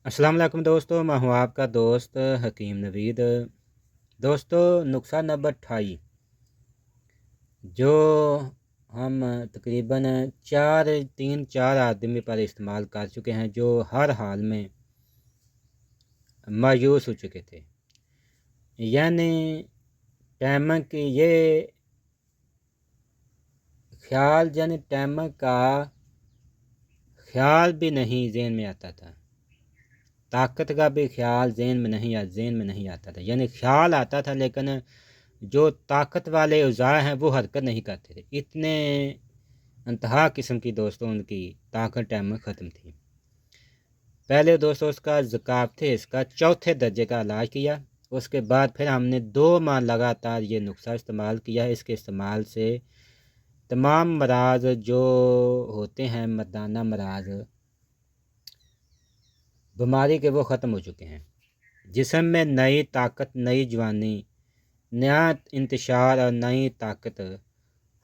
अस्सलाम वालेकुम दोस्तों, मैं हूं आपका दोस्त हकीम नवीद। दोस्तों, नुस्खा नंबर 28 जो हम तकरीबन 4 आदमी पर इस्तेमाल कर चुके हैं, जो हर हाल में मायूस हो चुके थे। यानी टैमक की ये ख्याल, यानी टैमक का ख्याल भी नहीं जहन में आता था, ताकत का भी ख्याल जहन में नहीं आता था। यानी ख्याल आता था लेकिन जो ताकत वाले औज़ार हैं वो हरकत नहीं करते थे। इतने इंतहा किस्म की दोस्तों उनकी ताकत टाइम में ख़त्म थी। पहले दोस्तों उसका ज़काफ़ते इसका चौथे दर्जे का इलाज किया। उसके बाद फिर हमने 2 माह लगातार ये नुस्खा इस्तेमाल किया। इसके इस्तेमाल से तमाम मराज जो होते हैं, मर्दाना मराज बीमारी के, वो ख़त्म हो चुके हैं। जिस्म में नई ताकत, नई जवानी, नया इंतशार और नई ताकत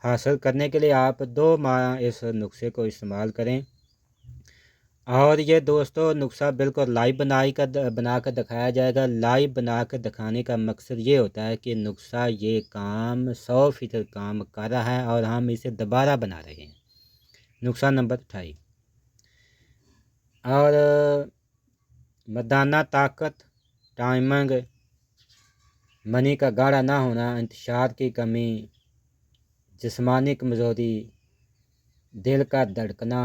हासिल करने के लिए आप 2 माह इस नुस्खे को इस्तेमाल करें। और ये दोस्तों नुस्खा बिल्कुल लाइव बना कर दिखाया जाएगा। लाइव बना कर दिखाने का मकसद ये होता है कि नुस्खा ये काम 100% काम कर रहा है और हम इसे दोबारा बना रहे हैं। नुस्खा नंबर 28 और मर्दाना ताकत, टाइमिंग, मनी का गाढ़ा ना होना, इंतशार की कमी, जिस्मानी कमज़ोरी, दिल का धड़कना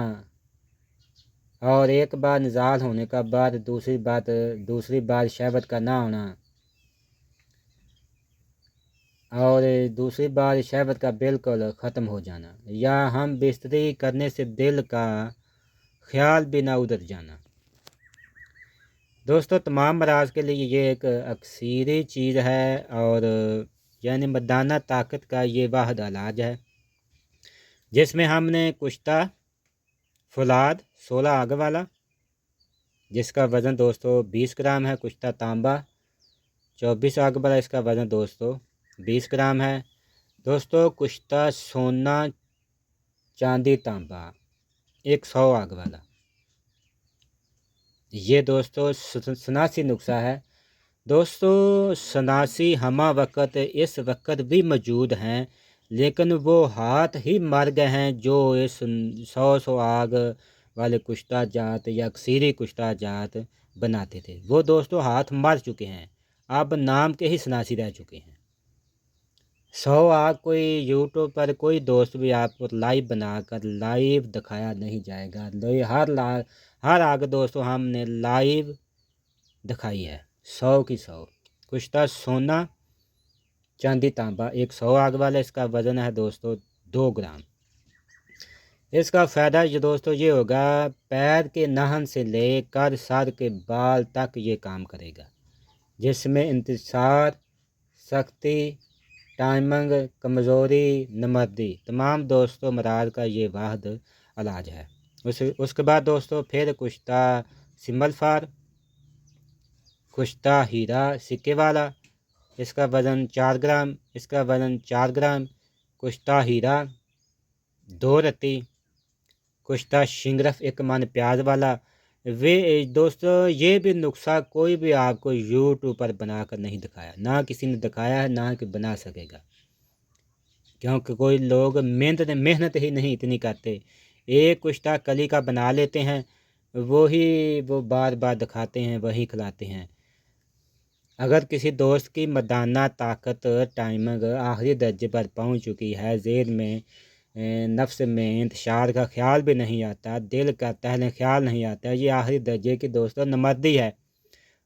और एक बार निजाल होने का बाद दूसरी बार शहवत का ना होना और दूसरी बार शहवत का बिल्कुल ख़त्म हो जाना, या हम बिस्तरी करने से दिल का ख्याल भी ना उतर जाना। दोस्तों, तमाम मराज के लिए ये एक अक्सीरी चीज़ है और यानी मर्दाना ताकत का ये वाहिद इलाज है, जिसमें हमने कुश्ता फुलाद 16 आग वाला, जिसका वज़न दोस्तों 20 ग्राम है। कुश्ता तांबा 24 आग वाला, इसका वज़न दोस्तों 20 ग्राम है। दोस्तों, कुश्ता सोना चांदी तांबा 100 आग वाला, ये दोस्तों सनासी नुस्खा है। दोस्तों, सनासी हमा वक़्त इस वक़्त भी मौजूद हैं, लेकिन वो हाथ ही मर गए हैं जो इस 100 आग वाले कुश्ता जात या अक्सीरी कुश्ता जात बनाते थे। वो दोस्तों हाथ मर चुके हैं, अब नाम के ही सनासी रह चुके हैं। 100 आग कोई यूट्यूब पर कोई दोस्त भी आपको लाइव बनाकर लाइव दिखाया नहीं जाएगा। हर आग दोस्तों हमने लाइव दिखाई है, 100 की 100। कुश्ता सोना चांदी तांबा 100 आग वाला, इसका वज़न है दोस्तों 2 ग्राम। इसका फ़ायदा ये दोस्तों ये होगा, पैर के नाखून से लेकर सर के बाल तक ये काम करेगा, जिसमें इंतशार, सख्ती, टाइमिंग, कमज़ोरी, नमर्दी, तमाम दोस्तों मराज का ये वाहिद इलाज है। उसके बाद दोस्तों फिर कुश्ता सिमल फार, कुश्ता हीरा सिक्के वाला, इसका वज़न 4 ग्राम, कुश्ता हीरा 2 रत्ती, कुश्ता शिंगरफ 1 मन प्याज वाला। वे दोस्तों ये भी नुस्खा कोई भी आपको यूट्यूब पर बनाकर नहीं दिखाया, ना किसी ने दिखाया है, ना कि बना सकेगा, क्योंकि कोई लोग मेहनत ही नहीं इतनी करते। एक कुश्ता कली का बना लेते हैं, वो बार बार दिखाते हैं, वही खिलाते हैं। अगर किसी दोस्त की मर्दाना ताकत, टाइमिंग आखिरी दर्जे पर पहुंच चुकी है, ज़हन में नफ्स में इंतशार का ख्याल भी नहीं आता, दिल का तहल ख्याल नहीं आता, ये आखिरी दर्जे की दोस्तों नमर्दी है,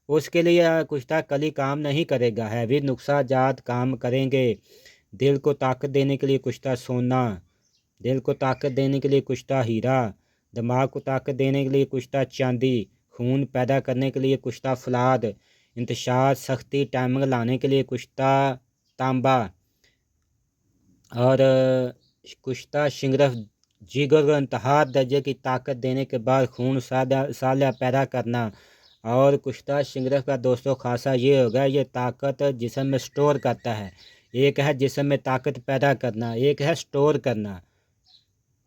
उसके लिए कुश्ता कली काम नहीं करेगा। हैवी नुस्खा जात काम करेंगे। दिल को ताकत देने के लिए कुश्ता सोना, दिल को ताकत देने के लिए कुश्ता हीरा, दिमाग को ताकत देने के लिए कुश्ता चांदी, खून पैदा करने के लिए कुश्ता फलाद, इंतशार, सख्ती, टाइमिंग लाने के लिए कुश्ता तांबा और कुश्ता शिंगरफ, जिगर को इंतहा दर्जे की ताकत देने के बाद खून साल्या पैदा करना। और कुश्ता शिंगरफ का दोस्तों खासा ये होगा, ये ताकत जिस्म में स्टोर करता है। एक है जिस्म में ताकत पैदा करना, एक है स्टोर करना।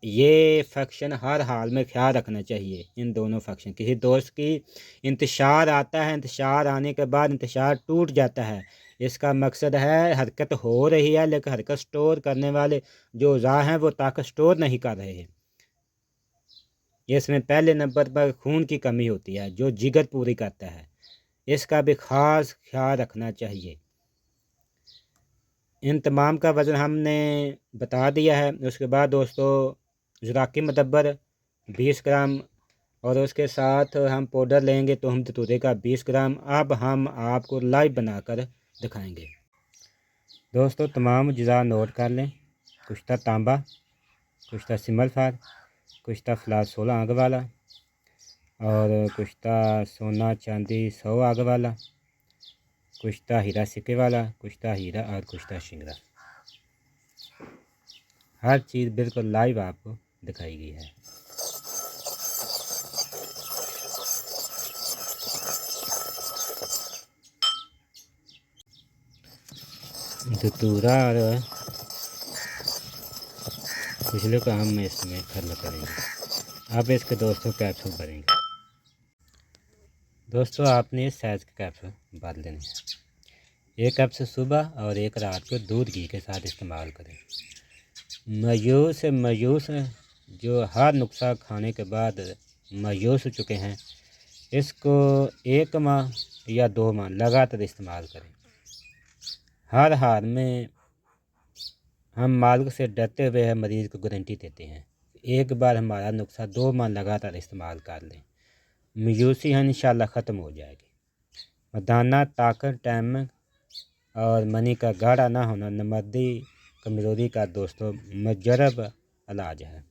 ये फंक्शन हर हाल में ख्याल रखना चाहिए। इन दोनों फंक्शन, किसी दोस्त की इंतशार आता है, इंतशार आने के बाद इंतशार टूट जाता है, इसका मकसद है हरकत हो रही है लेकिन हरकत स्टोर करने वाले जो अज़ा हैं वो ताकत स्टोर नहीं कर रहे हैं। इसमें पहले नंबर पर खून की कमी होती है जो जिगर पूरी करता है, इसका भी ख़ास ख्याल रखना चाहिए। इन तमाम का वज़न हमने बता दिया है। उसके बाद दोस्तों ज़ुराकी मुदब्बर 20 ग्राम और उसके साथ हम पाउडर लेंगे तो हम धतूरे का 20 ग्राम। अब हम आपको लाइव बनाकर दिखाएंगे। दोस्तों तमाम अज्जा नोट कर लें। कुश्ता तांबा, कुश्ता सिमल फार, कुश्ता फ्लास 16 आग वाला और कुश्ता सोना चांदी 100 आग वाला, कुश्ता हीरा सिक्के वाला, कुश्ता हीरा और कुश्ता शिंगरा। हर चीज़ बिल्कुल लाइव आपको दिखाई गई है। धतूरा और पिछले का हम इसमें खत्म करेंगे। अब इसके दोस्तों कैप्सूल भरेंगे। दोस्तों आपने इस साइज़ के कैप्सूल भर लेने हैं। एक कैप्सूल सुबह और एक रात को दूध घी के साथ इस्तेमाल करें। मायूस जो हर नुस्खा खाने के बाद मायूस हो चुके हैं, इसको 1 माह या 2 माह लगातार इस्तेमाल करें। हर हाल में हम मालिक से डरते हुए मरीज़ को गारंटी देते हैं, एक बार हमारा नुस्खा 2 माह लगातार इस्तेमाल कर लें, मायूसी है इंशाल्लाह ख़त्म हो जाएगी। मर्दाना ताकत, टाइम और मनी का गाढ़ा ना होना नमदी कमज़ोरी का दोस्तों मुजरब इलाज है।